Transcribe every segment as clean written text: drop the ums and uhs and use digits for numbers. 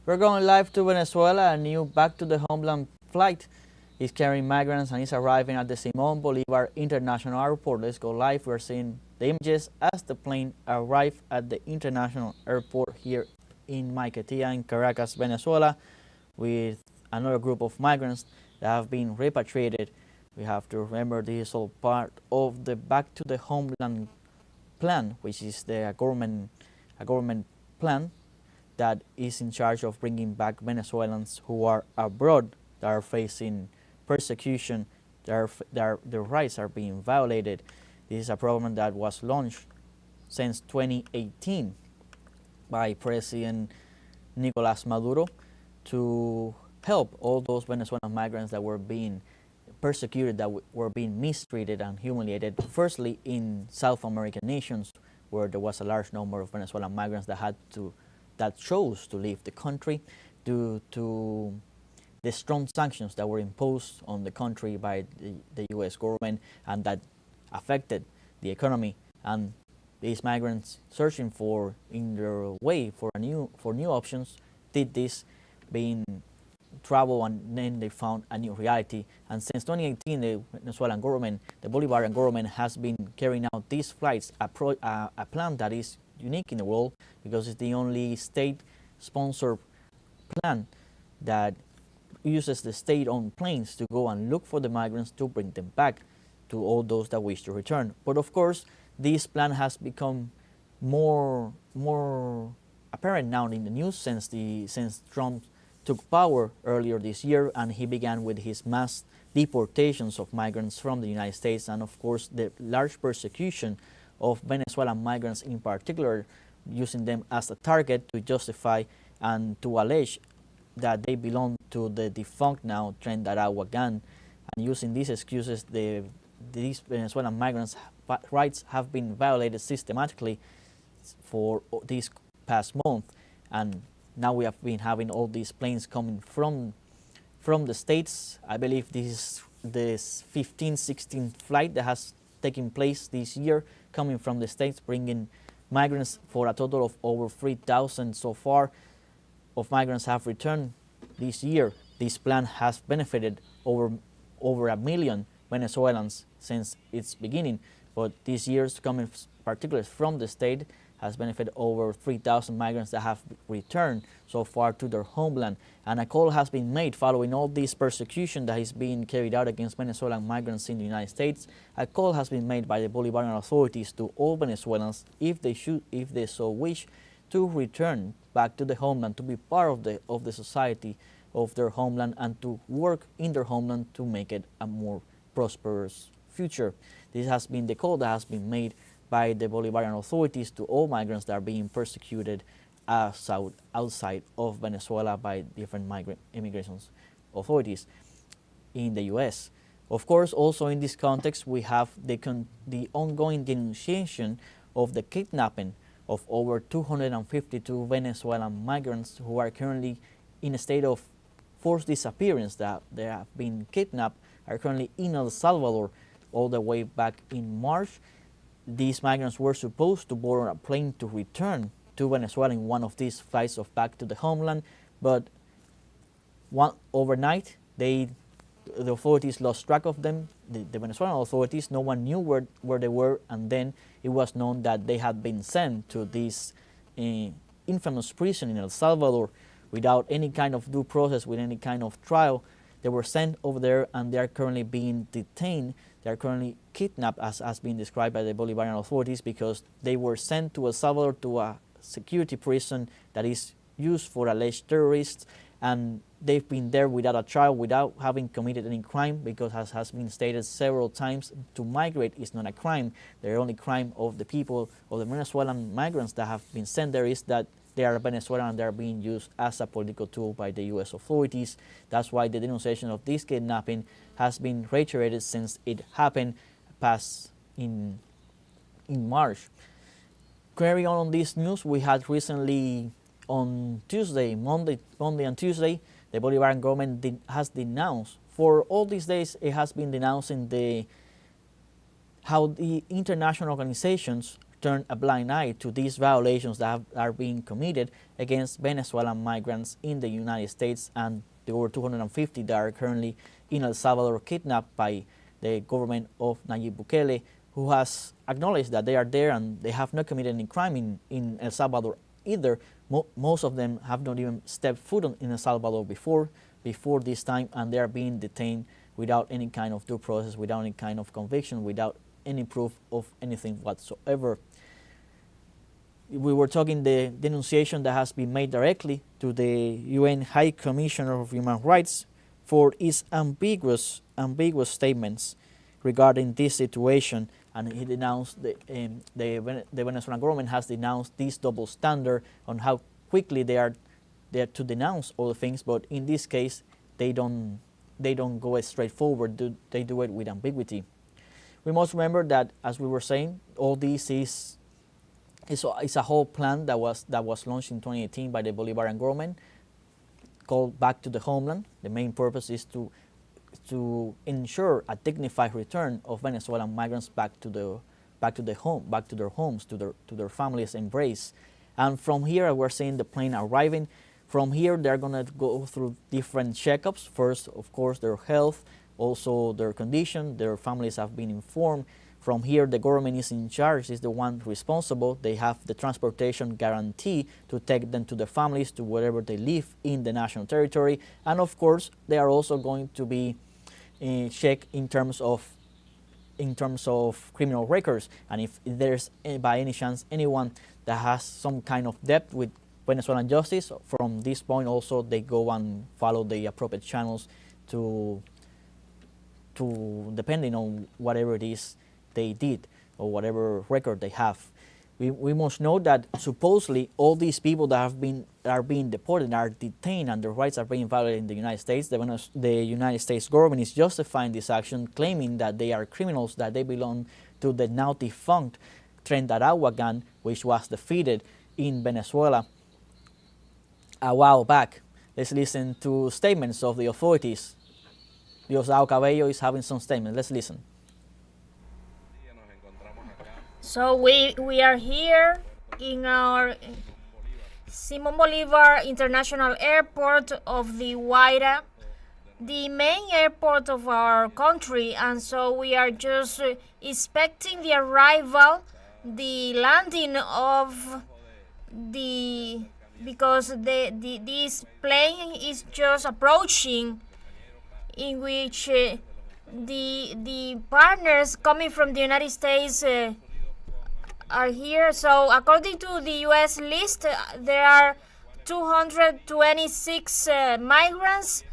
We're going live to Venezuela. A new back to the homeland flight is carrying migrants and is arriving at the Simón Bolívar International Airport. Let's go live. We're seeing the images as the plane arrived at the international airport here in Maiquetía in Caracas, Venezuela, with another group of migrants that have been repatriated. We have to remember this is all part of the back to the homeland plan, which is the government plan that is in charge of bringing back Venezuelans who are abroad, that are facing persecution, their rights are being violated. This is a program that was launched since 2018 by President Nicolás Maduro to help all those Venezuelan migrants that were being persecuted, that were being mistreated and humiliated, firstly in South American nations, where there was a large number of Venezuelan migrants that chose to leave the country due to the strong sanctions that were imposed on the country by the U.S. government, and that affected the economy. And these migrants, searching for in their way for new options, did this, being travel, and then they found a new reality. And since 2018, the Venezuelan government, the Bolivarian government, has been carrying out these flights, a plan that is unique in the world because it's the only state-sponsored plan that uses the state-owned planes to go and look for the migrants to bring them back to all those that wish to return. But of course, this plan has become more apparent now in the news since Trump took power earlier this year, and he began with his mass deportations of migrants from the United States, and of course the large persecution of Venezuelan migrants in particular, using them as a target to justify and to allege that they belong to the defunct now Tren de Aragua gang, and using these excuses, these Venezuelan migrants' rights have been violated systematically for this past month. And now we have been having all these planes coming from the States. I believe this is the 16th flight that has taken place this year, coming from the States, bringing migrants, for a total of over 3,000 so far of migrants have returned this year. This plan has benefited over 1 million Venezuelans since its beginning, but this year's, coming particularly from the state, has benefited over 3,000 migrants that have returned so far to their homeland. And a call has been made following all this persecution that is being carried out against Venezuelan migrants in the United States. A call has been made by the Bolivarian authorities to all Venezuelans, if they so wish, to return back to the homeland, to be part of the society of their homeland, and to work in their homeland to make it a more prosperous future. This has been the call that has been made by the Bolivarian authorities to all migrants that are being persecuted outside of Venezuela by different immigration authorities in the U.S. Of course, also in this context, we have the ongoing denunciation of the kidnapping of over 252 Venezuelan migrants who are currently in a state of forced disappearance, that they have been kidnapped, are currently in El Salvador all the way back in March. These migrants were supposed to board on a plane to return to Venezuela in one of these flights of back to the homeland, but overnight the authorities lost track of them, the Venezuelan authorities. No one knew where they were, and then it was known that they had been sent to this infamous prison in El Salvador without any kind of due process, with any kind of trial. They were sent over there, and they are currently being detained. They are currently kidnapped, as has been described by the Bolivarian authorities, because they were sent to El Salvador, to a security prison that is used for alleged terrorists, and they've been there without a trial, without having committed any crime, because, as has been stated several times, to migrate is not a crime. The only crime of the people, of the Venezuelan migrants that have been sent there, is that they are Venezuelan and they are being used as a political tool by the U.S. authorities. That's why the denunciation of this kidnapping has been reiterated since it happened past in March. Carrying on this news, we had recently on Monday and Tuesday, the Bolivarian government has denounced, for all these days it has been denouncing how the international organizations turn a blind eye to these violations that are being committed against Venezuelan migrants in the United States, and the over 250 that are currently in El Salvador kidnapped by the government of Nayib Bukele, who has acknowledged that they are there and they have not committed any crime in El Salvador either. Most of them have not even stepped foot in El Salvador before this time, and they are being detained without any kind of due process, without any kind of conviction, without any proof of anything whatsoever. We were talking the denunciation that has been made directly to the UN High Commissioner of Human Rights for its ambiguous statements regarding this situation, and he denounced the Venezuelan government has denounced this double standard on how quickly they are to denounce all the things, but in this case they don't go straight forward. They do it with ambiguity. We must remember that, as we were saying, all this is a whole plan that was launched in 2018 by the Bolivarian government, called Back to the Homeland. The main purpose is to ensure a dignified return of Venezuelan migrants back to their homes, to their families' embrace. And from here, we're seeing the plane arriving. From here, they're going to go through different checkups. First, of course, their health, also their condition. Their families have been informed. From here, the government is in charge, is the one responsible. They have the transportation guarantee to take them to their families, to wherever they live in the national territory. And of course, they are also going to be checked in terms of criminal records. And if there's by any chance anyone that has some kind of debt with Venezuelan justice, from this point also they go and follow the appropriate channels to depending on whatever it is they did or whatever record they have. We must know that supposedly all these people that are being deported, are detained, and their rights are being violated in the United States. The United States government is justifying this action, claiming that they are criminals, that they belong to the now defunct Tren de Aragua gang, which was defeated in Venezuela a while back. Let's listen to statements of the authorities. Diosdado Cabello is having some statements. Let's listen. So we are here in our Simón Bolívar International Airport of the Guaira, the main airport of our country, and so we are just expecting the arrival, the landing of because this plane is just approaching, in which the partners coming from the United States are here. So according to the U.S. list, there are 226 migrants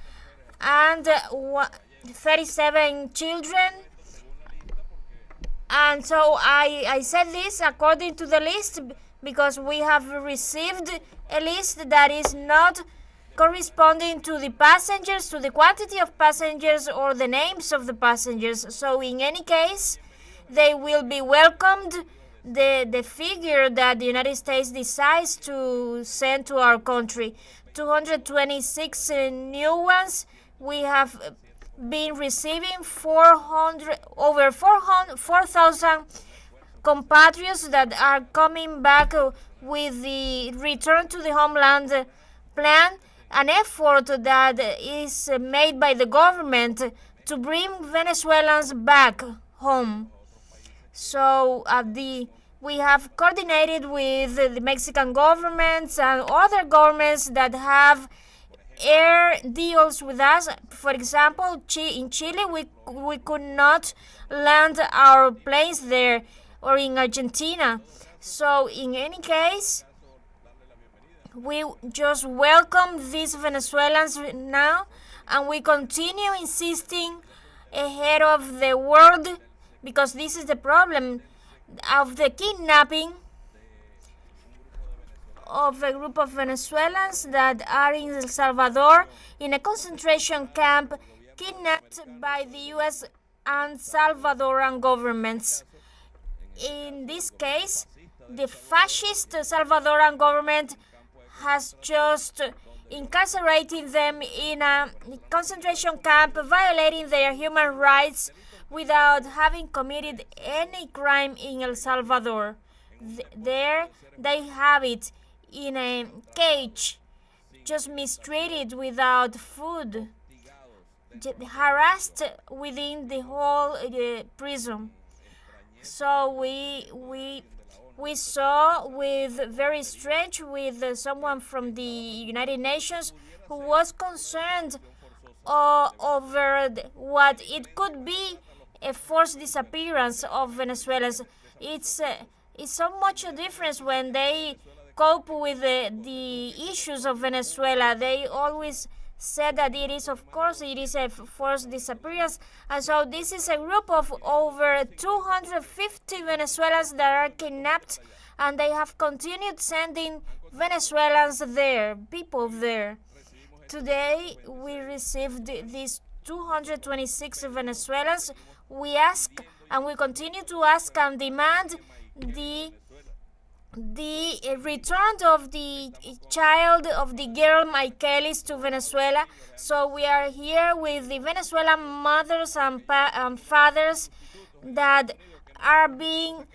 and 37 children. And so I said this according to the list because we have received a list that is not corresponding to the passengers, to the quantity of passengers or the names of the passengers. So in any case, they will be welcomed. The figure that the United States decides to send to our country, 226 new ones. We have been receiving over 4,000 compatriots that are coming back with the return to the Homeland Plan, an effort that is made by the government to bring Venezuelans back home. So we have coordinated with the Mexican governments and other governments that have air deals with us. For example, in Chile, we could not land our planes there, or in Argentina. So in any case, we just welcome these Venezuelans now, and we continue insisting ahead of the world, because this is the problem of the kidnapping of a group of Venezuelans that are in El Salvador in a concentration camp, kidnapped by the U.S. and Salvadoran governments. In this case, the fascist Salvadoran government has just incarcerated them in a concentration camp, violating their human rights without having committed any crime in El Salvador. there they have it in a cage, just mistreated without food, harassed within the whole prison. So we saw with very strange with someone from the United Nations who was concerned over what it could be a forced disappearance of Venezuelans. It's so much a difference when they cope with the issues of Venezuela. They always said that it is a forced disappearance, and so this is a group of over 250 Venezuelans that are kidnapped, and they have continued sending Venezuelans there, people there. Today we received these 226 Venezuelans. We ask and we continue to ask and demand the return of the child of the girl Maikelys to Venezuela. So we are here with the Venezuelan mothers and fathers that are being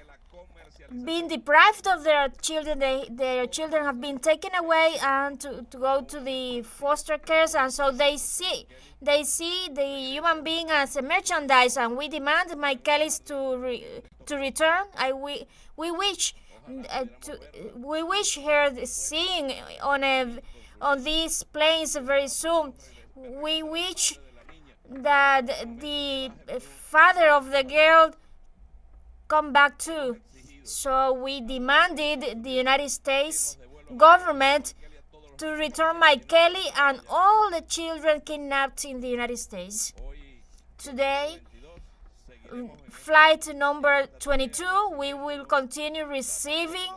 deprived of their children. Their children have been taken away and to go to the foster cares, and so they see the human being as a merchandise, and we demand Maikelys to return. We wish her seeing on these planes very soon. We wish that the father of the girl come back too. So we demanded the United States government to return Maikelys and all the children kidnapped in the United States. Today, flight number 22, we will continue receiving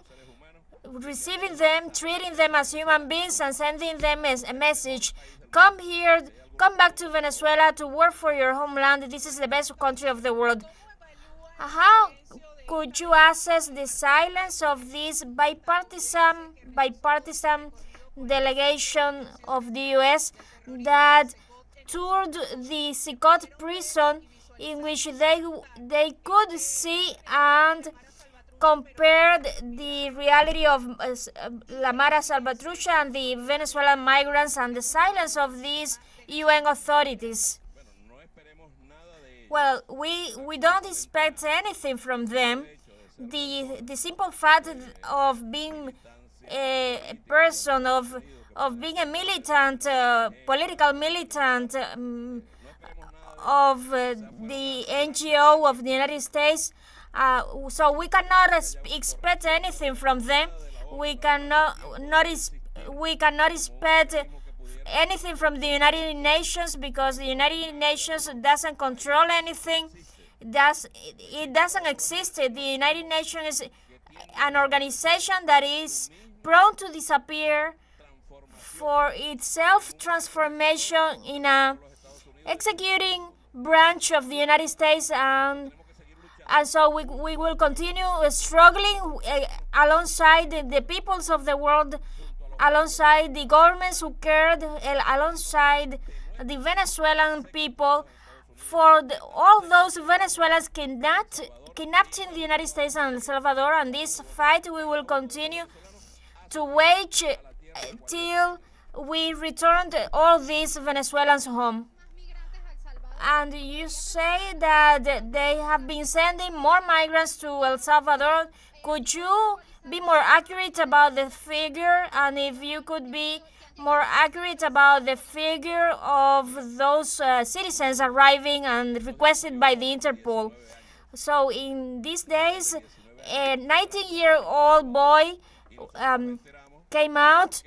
them, treating them as human beings, and sending them a message. Come here, come back to Venezuela to work for your homeland. This is the best country of the world. How could you assess the silence of this bipartisan delegation of the U.S. that toured the Sicot prison, in which they could see and compared the reality of La Mara Salvatrucha and the Venezuelan migrants, and the silence of these UN authorities? Well, we don't expect anything from them. The simple fact of being a person, of being a militant, political militant of the NGO of the United States, so we cannot expect anything from them. We cannot expect anything from the United Nations, because the United Nations doesn't control anything. It doesn't exist. The United Nations is an organization that is prone to disappear for its self-transformation in a executing branch of the United States, and so we will continue struggling alongside the peoples of the world, alongside the governments who cared, alongside the Venezuelan people, for all those Venezuelans kidnapped in the United States and El Salvador. And this fight we will continue to wage till we return all these Venezuelans home. And you say that they have been sending more migrants to El Salvador. Could you be more accurate about the figure? And if you could be more accurate about the figure of those citizens arriving and requested by the Interpol. So in these days, a 19-year-old boy came out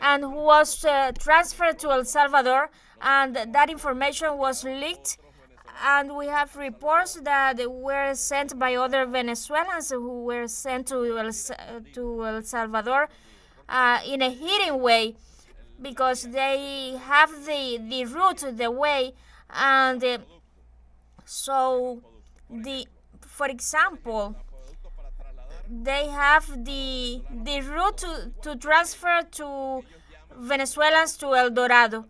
and who was transferred to El Salvador, and that information was leaked, and we have reports that were sent by other Venezuelans who were sent to El Salvador in a hidden way, because they have the route, the way, and so for example, they have the route to transfer to Venezuelans to El Dorado,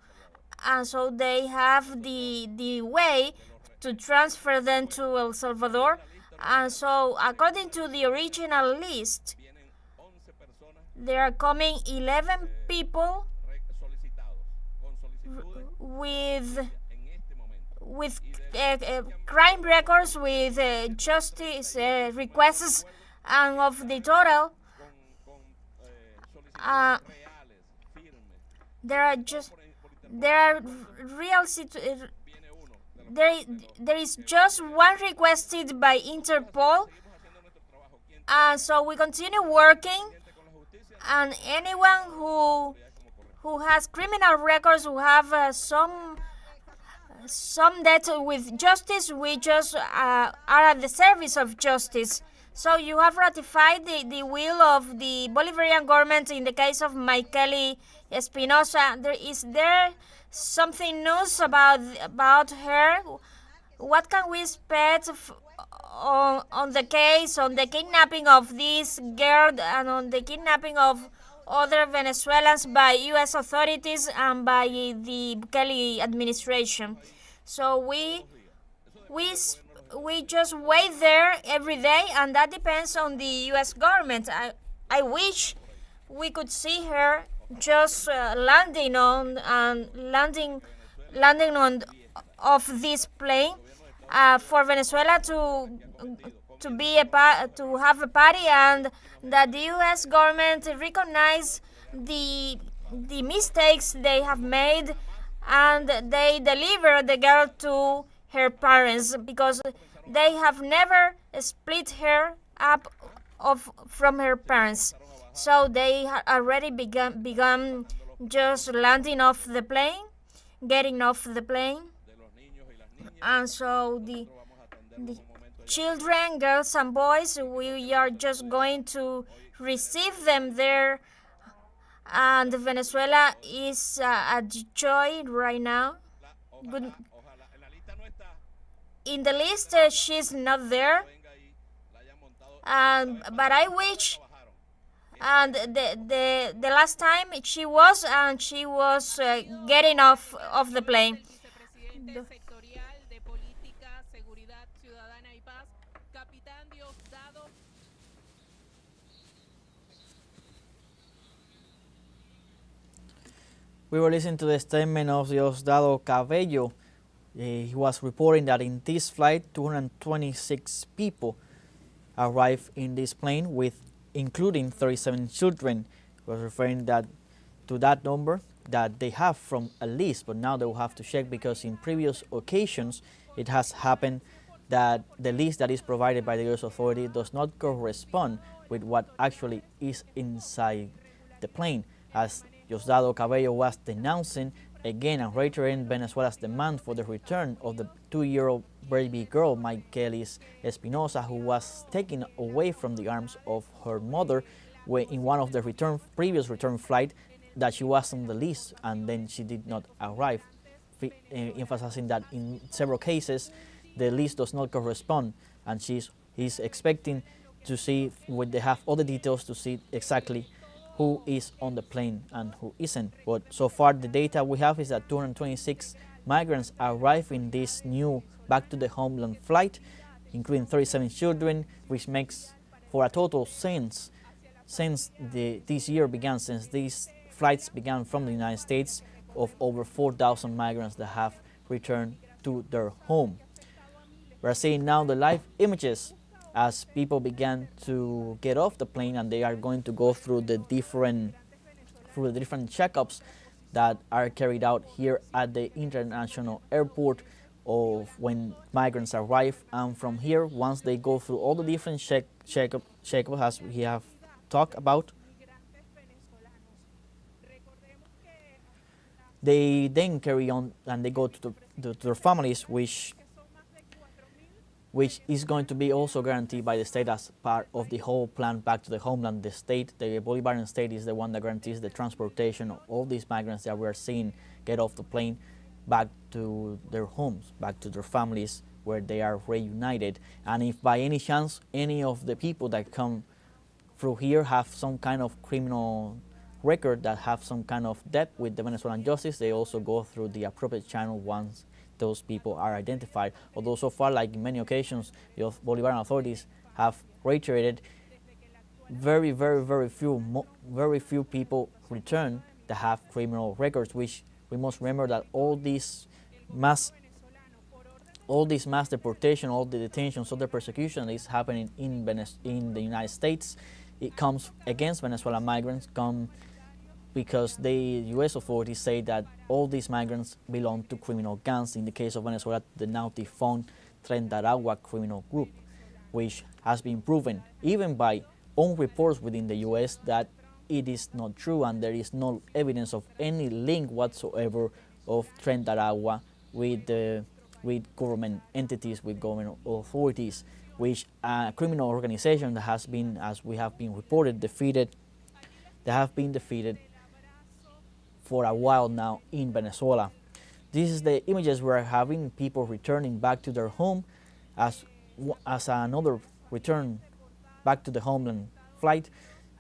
and so they have the way to transfer them to El Salvador, And so, according to the original list, there are coming 11 people with crime records, with justice requests, and of the total, there are there is just one requested by Interpol, and so we continue working, and anyone who has criminal records, who have some debt with justice, we just are at the service of justice. So you have ratified the will of the Bolivarian government in the case of Maikelys Espinoza. Is there something news about her? What can we expect on the case, on the kidnapping of this girl, and on the kidnapping of other Venezuelans by U.S. authorities and by the Bukele administration? So we just wait there every day, and that depends on the U.S. government. I wish we could see her just landing on of this plane for Venezuela to have a party, and that the U.S. government recognize the mistakes they have made, and they deliver the girl to her parents, because they have never split her up from her parents. So they already begun just landing off the plane, getting off the plane, and so the children, girls and boys, we are just going to receive them there, and Venezuela is a joy right now. Good. In the list, she's not there, but I wish. And the last time she was, and she was getting off the plane. We were listening to the statement of Diosdado Cabello. He was reporting that in this flight, 226 people arrived in this plane, including 37 children. He was referring to that number that they have from a list, but now they will have to check, because in previous occasions it has happened that the list that is provided by the U.S. authority does not correspond with what actually is inside the plane, as Diosdado Cabello was denouncing again and reiterating Venezuela's demand for the return of the 2-year-old baby girl, Maikelys Espinoza, who was taken away from the arms of her mother in one of the previous return flight, that she was on the list and then she did not arrive, emphasizing that in several cases the list does not correspond, and he's expecting to see, when they have all the details, to see exactly who is on the plane and who isn't. But so far the data we have is that 226 migrants arrived in this new back to the homeland flight, including 37 children, which makes for a total since this year began, since these flights began from the United States, of over 4,000 migrants that have returned to their home. We're seeing now the live images as people began to get off the plane, and they are going to go through the different checkups that are carried out here at the international airport of when migrants arrive. And from here, once they go through all the different checkups as we have talked about, they then carry on and they go to their families, which is going to be also guaranteed by the state as part of the whole plan back to the homeland. The state, the Bolivarian state, is the one that guarantees the transportation of all these migrants that we are seeing get off the plane back to their homes, back to their families, where they are reunited. And if by any chance any of the people that come through here have some kind of criminal record, that have some kind of debt with the Venezuelan justice, they also go through the appropriate channel once those people are identified. Although so far, like in many occasions, the Bolivarian authorities have reiterated very few people return that have criminal records, which we must remember that all these mass deportation, all the detentions, all the persecution is happening in the United States. It comes against Venezuelan migrants, because the U.S. authorities say that all these migrants belong to criminal gangs. In the case of Venezuela, the now defunct Tren de Aragua criminal group, which has been proven even by own reports within the U.S. that it is not true, and there is no evidence of any link whatsoever of Tren de Aragua with government entities, with government authorities, which a criminal organization that has been, as we have been reported, defeated for a while now in Venezuela. This is the images we're having, people returning back to their home as another return back to the homeland flight,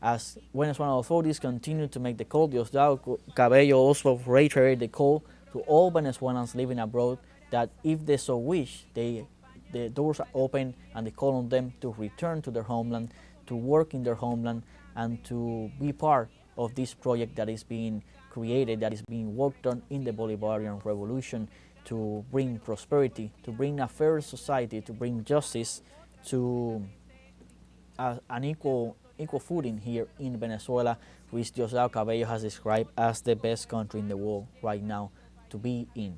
as Venezuelan authorities continue to make the call. Diosdado Cabello also reiterated the call to all Venezuelans living abroad that if they so wish, the doors are open, and they call on them to return to their homeland, to work in their homeland, and to be part of this project that is being created, that is being worked on in the Bolivarian Revolution, to bring prosperity, to bring a fair society, to bring justice, to an equal footing here in Venezuela, which Diosdado Cabello has described as the best country in the world right now to be in.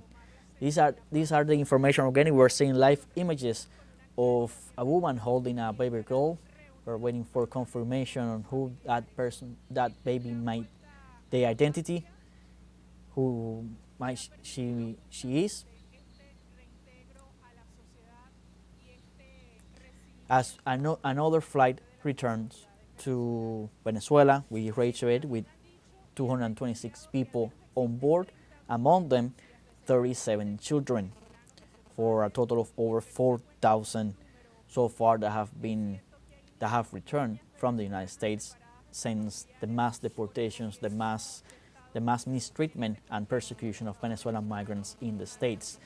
These are the information we're getting. We're seeing live images of a woman holding a baby girl. We're waiting for confirmation on who that baby might, the identity, who might she is. As another flight returns to Venezuela, we reiterate, with 226 people on board, among them 37 children, for a total of over 4,000 so far that have returned from the United States since the mass deportations, the mass mistreatment and persecution of Venezuelan migrants in the States.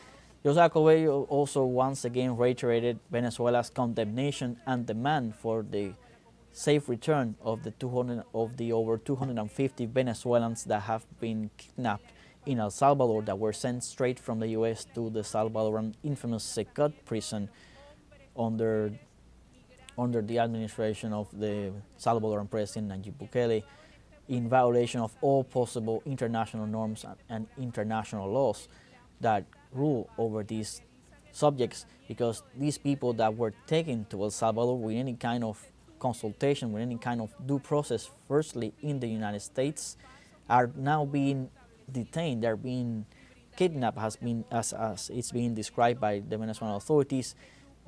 Diosdado Cabello also once again reiterated Venezuela's condemnation and demand for the safe return of the over 250 Venezuelans that have been kidnapped in El Salvador, that were sent straight from the U.S. to the Salvadoran infamous Secot prison under the administration of the Salvadoran President Nayib Bukele, in violation of all possible international norms and international laws that rule over these subjects, because these people that were taken to El Salvador with any kind of consultation, with any kind of due process, firstly in the United States, are now being detained. They're being kidnapped, as it's being described by the Venezuelan authorities.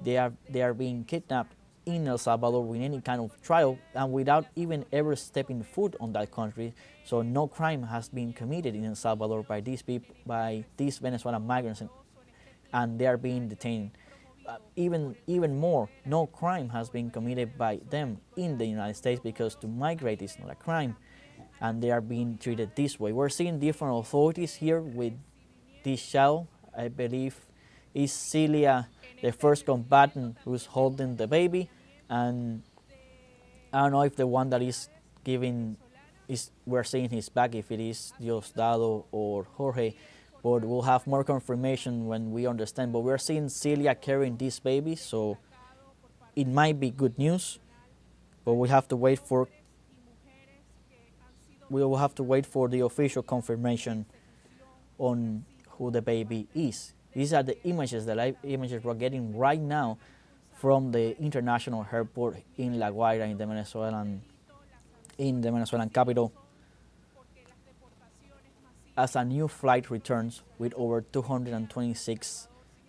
They are being kidnapped in El Salvador with any kind of trial, and without even ever stepping foot on that country. So no crime has been committed in El Salvador by these Venezuelan migrants, and they are being detained. Even more, no crime has been committed by them in the United States, because to migrate is not a crime, and they are being treated this way. We're seeing different authorities here with this child. I believe is Celia, the first combatant, who's holding the baby, and I don't know if the one that is giving we're seeing his back, if it is Diosdado or Jorge, but we'll have more confirmation when we understand. But we're seeing Celia carrying this baby, so it might be good news, but we will have to wait for the official confirmation on who the baby is. These are the images, the live images we're getting right now from the international airport in La Guaira, in the Venezuelan capital, as a new flight returns with over 226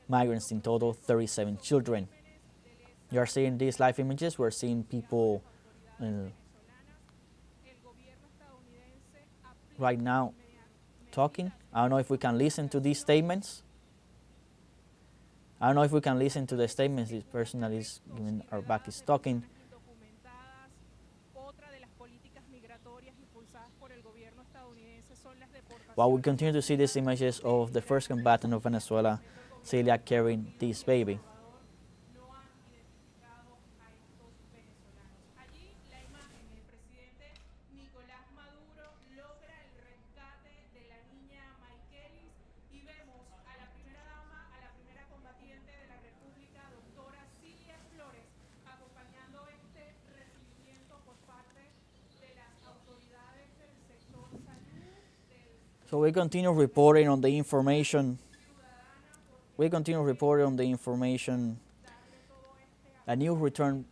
migrants in total, 37 children. You are seeing these live images. We're seeing people right now talking. I don't know if we can listen to these statements. I don't know if we can listen to the statements this person that is giving our back is talking. While we continue to see these images of the first combatant of Venezuela Celia carrying this baby. Allí la imagen, el presidente Nicolás Maduro logra el rescate de la niña Maikelys y vemos a la primera dama, a la primera combatiente de la República, doctora Cilia Flores, acompañando este recibimiento por parte de las autoridades del sector salud. So we continue reporting on the information. A new return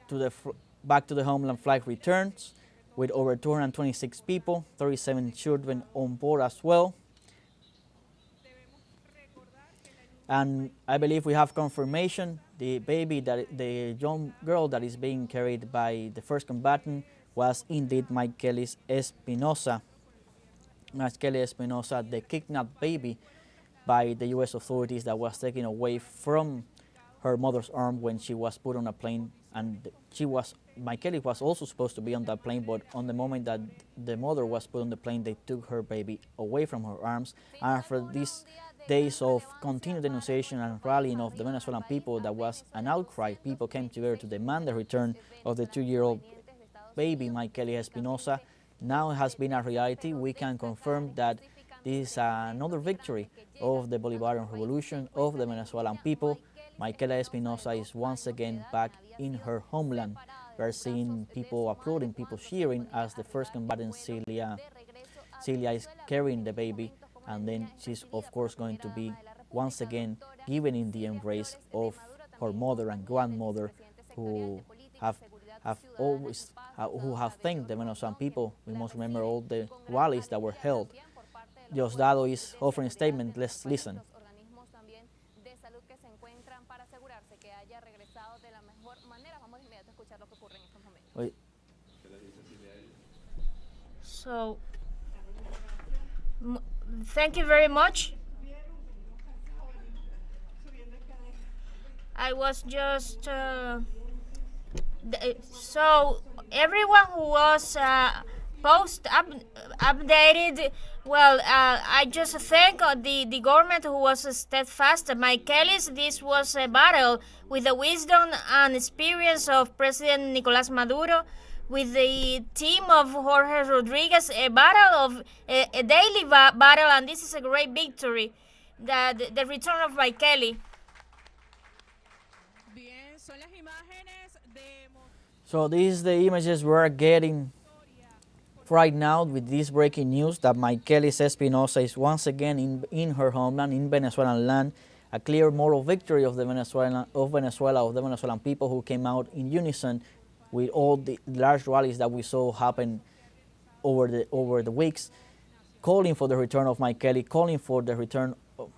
to back to the Homeland flight returns with over 226 people, 37 children on board as well. And I believe we have confirmation. The young girl that is being carried by the first combatant was indeed Maikelys Espinoza. Maikelys Espinoza, the kidnapped baby by the U.S. authorities that was taken away from her mother's arm when she was put on a plane, and Maikelys was also supposed to be on that plane, but on the moment that the mother was put on the plane, they took her baby away from her arms. And after these days of continued denunciation and rallying of the Venezuelan people, that was an outcry. People came together to demand the return of the 2-year-old baby, Maikelys Espinoza. Now it has been a reality. We can confirm that this is another victory of the Bolivarian Revolution, of the Venezuelan people. Maikelys Espinoza is once again back in her homeland. We are seeing people applauding, people cheering as the first combatant Celia is carrying the baby, and then she's of course going to be once again given in the embrace of her mother and grandmother, who have thanked the Venezuelan people. We must remember all the rallies that were held. Diosdado is offering a statement. Let's listen. So, thank you very much. I was just so everyone who was updated. Well, I just thank the government who was steadfast. Maikelys, this was a battle with the wisdom and experience of President Nicolás Maduro, with the team of Jorge Rodriguez, a battle of a daily battle, and this is a great victory, the return of Maikelys. So these are the images we're getting right now with this breaking news that Maikelys Espinoza is once again in her homeland, in Venezuelan land. A clear moral victory of the Venezuelan people, who came out in unison with all the large rallies that we saw happen over the weeks, calling for the return of Maikelys, calling for the return of...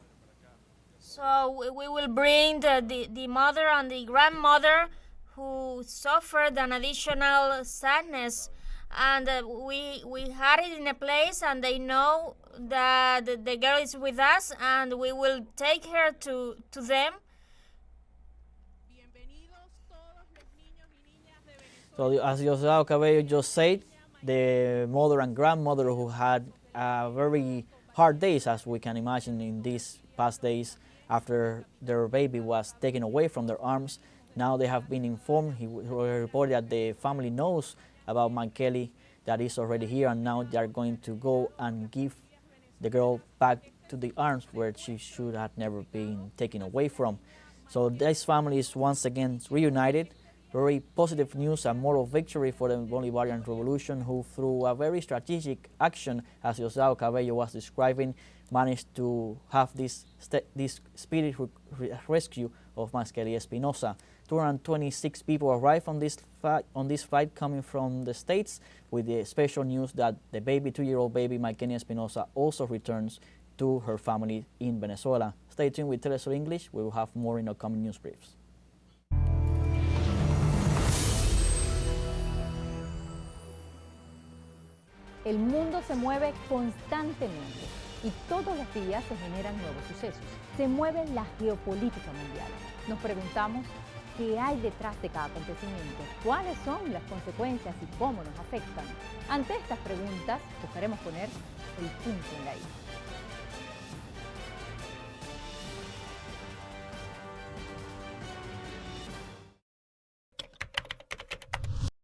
So we will bring the mother and the grandmother who suffered an additional sadness, and we had it in a place, and they know that the girl is with us, and we will take her to them. So as Diosdado Cabello just said, the mother and grandmother who had very hard days, as we can imagine, in these past days after their baby was taken away from their arms. Now they have been informed. He reported that the family knows about Maikelys, that is already here, and now they are going to go and give the girl back to the arms where she should have never been taken away from. So this family is once again reunited. Very positive news, a moral victory for the Bolivarian Revolution, who through a very strategic action, as Diosdado Cabello was describing, managed to have this speedy rescue of Maikelys Espinoza. 226 people arrived on this flight coming from the States, with the special news that the 2-year-old baby Maikelys Espinoza also returns to her family in Venezuela. Stay tuned with teleSUR English. We will have more in upcoming news briefs. El mundo se mueve constantemente y todos los días se generan nuevos sucesos. Se mueve la geopolítica mundial. Nos preguntamos qué hay detrás de cada acontecimiento, cuáles son las consecuencias y cómo nos afectan. Ante estas preguntas, buscaremos poner el punto en la I.